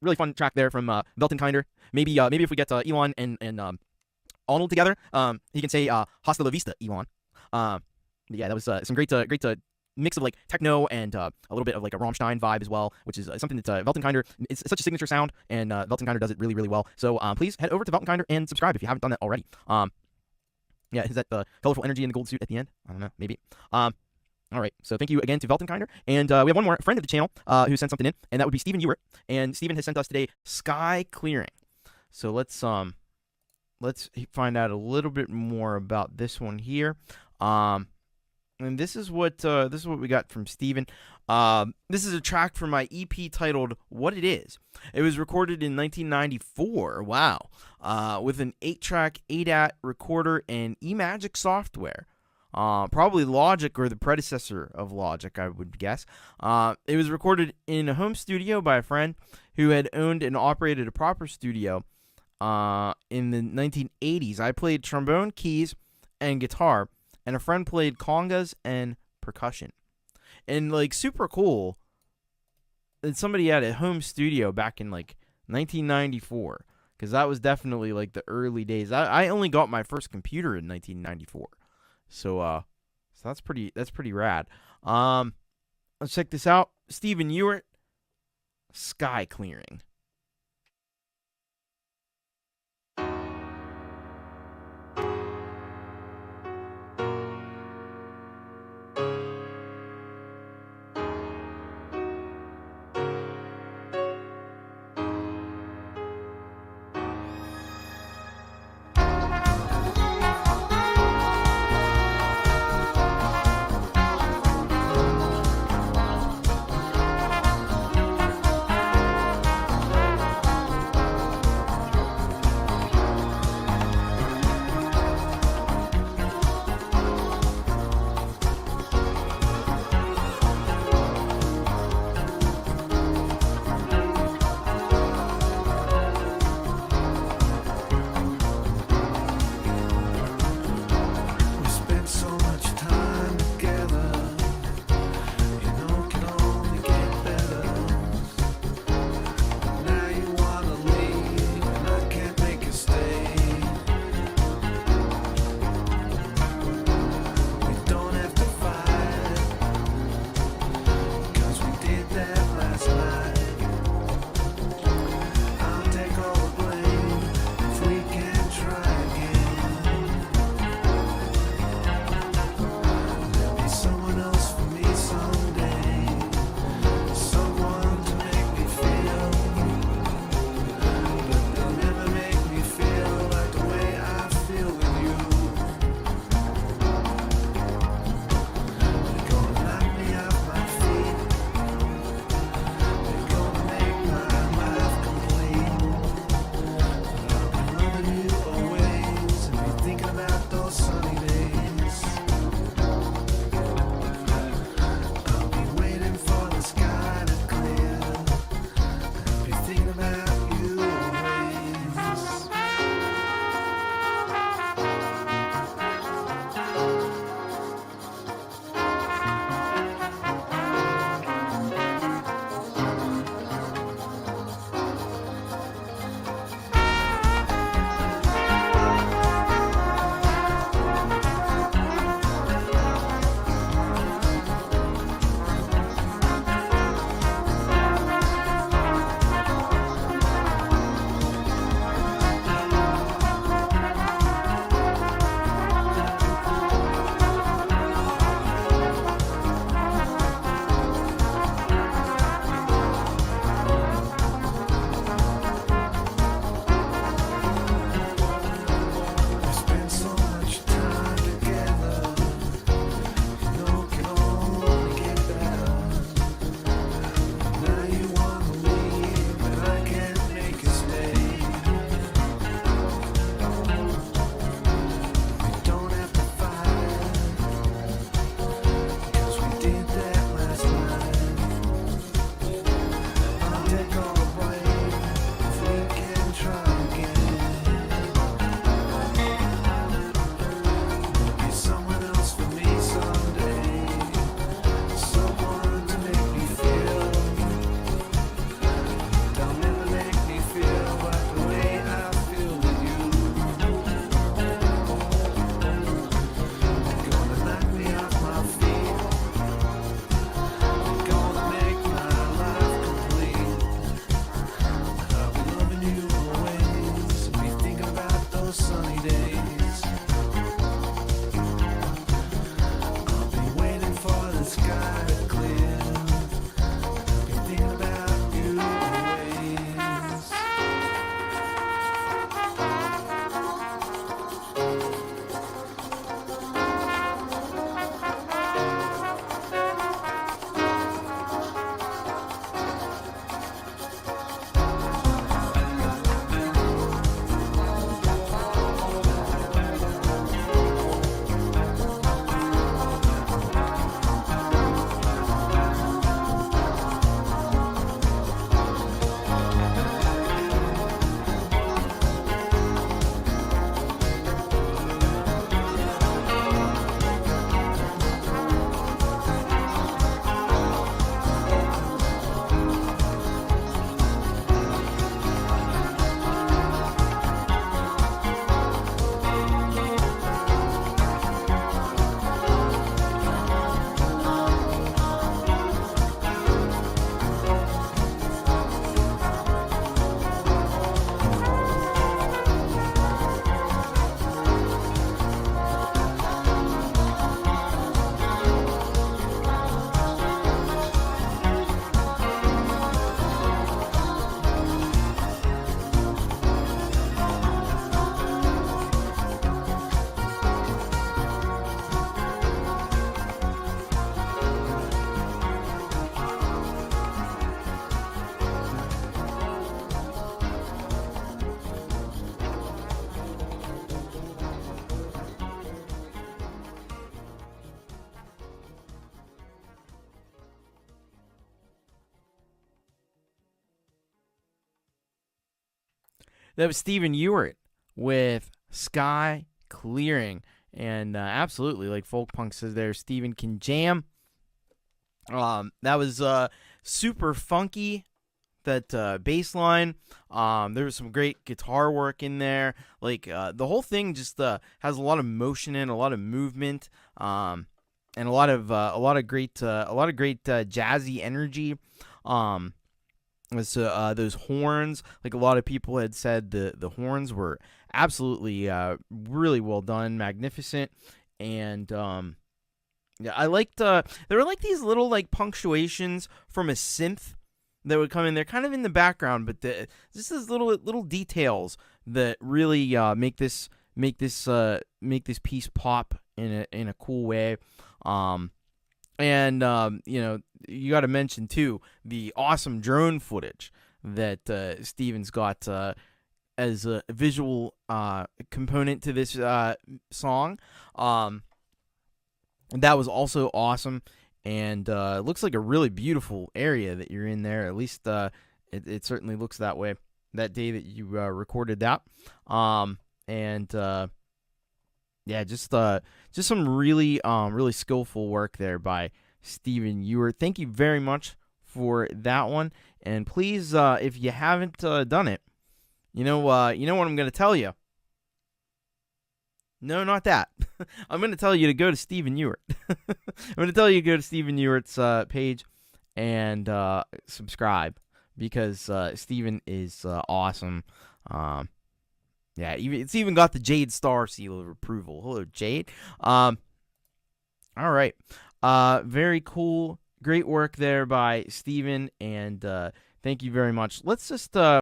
Really fun track there from Weltenkinder. Maybe if we get Elon and Arnold together, he can say "Hasta la vista, Elon." Yeah, that was some great mix of like techno and a little bit of like a Rammstein vibe as well, which is something that Weltenkinder, it's such a signature sound, and Weltenkinder does it really, really well. So please head over to Weltenkinder and subscribe if you haven't done that already. Yeah, is that the colorful energy in the gold suit at the end? I don't know, maybe. All right, so thank you again to Weltenkinder, and we have one more friend of the channel who sent something in, and that would be Stephen Ewert, and Stephen has sent us today Sky Clearing. So let's find out a little bit more about this one here. And this is what we got from Steven. This is a track from my EP titled "What It Is." It was recorded in 1994. Wow, with an 8-track ADAT recorder and eMagic software. Probably Logic or the predecessor of Logic, I would guess. It was recorded in a home studio by a friend who had owned and operated a proper studio in the 1980s. I played trombone, keys, and guitar, and a friend played congas and percussion. And like super cool that somebody had a home studio back in like 1994, because that was definitely like the early days. I only got my first computer in 1994. So that's pretty rad. Let's check this out. Stephen Ewert, Sky Clearing. That was Stephen Ewart with Sky Clearing. And absolutely, like Folk Punk says there, Steven can jam. That was super funky. That bass line. There was some great guitar work in there. Like the whole thing just has a lot of motion and a lot of movement. And a lot of great jazzy energy. Those horns, like a lot of people had said, the horns were absolutely really well done, magnificent, and yeah, I liked. There were like these little like punctuations from a synth that would come in there, kind of in the background, but just these little details that really make this piece pop in a cool way. And you got to mention too the awesome drone footage that Steven's got as a visual component to this song. That was also awesome, and it looks like a really beautiful area that you're in there. At least it certainly looks that way that day that you recorded that. And yeah, just some really really skillful work there by Stephen Ewart. Thank you very much for that one. And please, if you haven't done it, you know what I'm going to tell you. No, not that. I'm going to tell you to go to Stephen Ewart. I'm going to tell you to go to Stephen Ewart's page and subscribe, because Stephen is awesome. Yeah, it's even got the Jade Star seal of approval. Hello, Jade. All right. Very cool. Great work there by Stephen, and thank you very much. Let's just